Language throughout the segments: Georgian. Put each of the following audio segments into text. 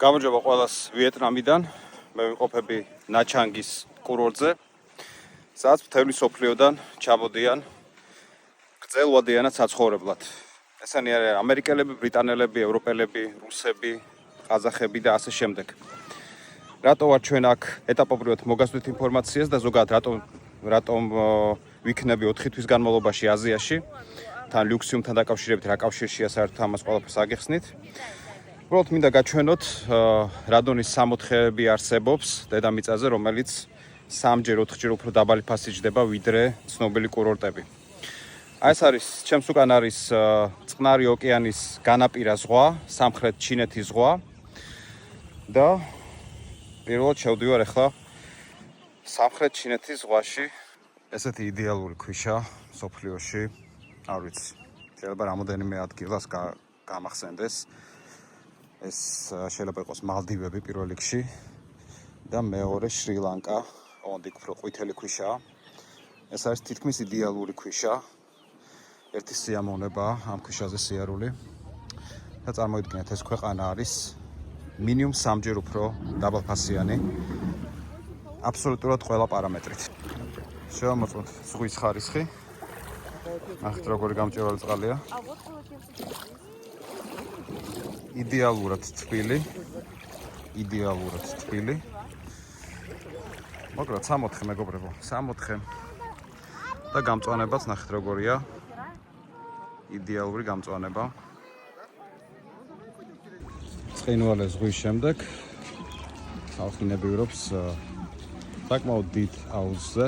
გამარჯობა ყველას ვიეტნამიდან. მე ვიმყოფები ნაჩანგის კურორტზე, სადაც მთელი სოფლიოდან ჩამოდიან გრძელვადიანად საცხოვრებლად. ესენი არიან ამერიკელები, ბრიტანელები, ევროპელები, რუსები, ყაზახები და ასე შემდეგ. რატო ვარ ჩვენ აქ ეტაპობრივად მოგასვლით ინფორმაციას და ზოგადად რატომ ვიქნები 4 თვის განმავლობაში აზიაში, თან ლიუქსიუმთან დაკავშირებით რა კავშირშია საერთოდ ამას ყველაფერს აგეხსნით. უბრალოდ მინდა გაჩვენოთ რადონის სამოთხეები არსებობს დედამიწაზე, რომელიც 3-4-ჯერ უფრო დაბალი ფასით ჯდება ვიდრე ცნობილი კურორტები. ეს არის ჩემს უკან არის წყნარი ოკეანის განაპირა ზღვა, სამხრეთ ჩინეთის ზღვა და პირველად შევდივარ ახლა სამხრეთ ჩინეთის ზღვაში. ესეთი იდეალური ქვიშა სოფლიოში, არ ვიცი, შეიძლება რამოდენიმე ადგილას გამახსენდეს. ეს შეიძლება იყოს მალდივები პირველ რიგში და მეორე შრი-ლანკა, ოღონდ იქ უფრო ყვითელი ქვიშაა. ეს არის თითქმის იდეალური ქვიშა. ერთი სიამოვნებაა ამ ქვიშაზე სიარული. და წარმოიდგინეთ, ეს ქვეყანა არის მინიმუმ 3-ჯერ უფრო დაბალფასიანი აბსოლუტურად ყველა პარამეტრით. შევამოწმოთ ზღვის ხარისხი. ნახეთ როგორი გამჭვირვალე წყალია. იდეალურად თბილი. მაგრამ 64 მეგობრებო, 64. და გამწვანებაც ნახეთ როგორია. იდეალური გამწვანება. ცხინვალე ზღვის შემდეგ ხალხი ნებივრობს საკმაოდ დიდ აუზზე.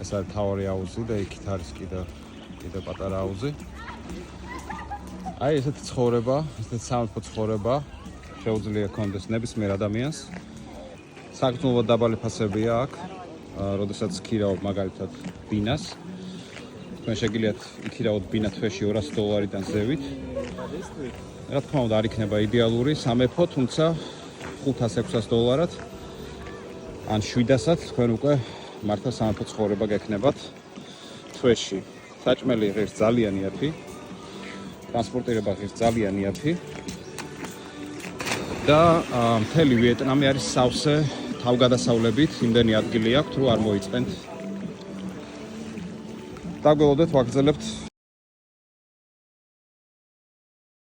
ეს არის თავარი აუზი და იქით არის კიდე პატარა აუზი. აი ესეთი ცხოვრება, ესეთი სამეფო ცხოვრება შეუძლია კონდეს ნებისმიერ ადამიანს. საკმაოდ დაბალი ფასებია აქ, როდესაც ქირავთ მაგალითად ბინას. თქვენ შეგიძლიათ იქირავოთ ბინა თვეში $200-დან ზევით. რა თქმა უნდა არ იქნება იდეალური სამეფო, თუმცა $500-600 ან $700 თქვენ უკვე მართლა სამეფო ცხოვრება გექნებათ თვეში. საჭმელი ღირს ძალიან იაფი. ტრანსპორტირება ღირს ძალიან იაფი. და მთელი ვიეტნამი არის სავსე თავგადასავლებით, იმდენი ადგილი აქვს, თუ არ მოიწყენთ. დაგველოდეთ, ვაგრძელებთ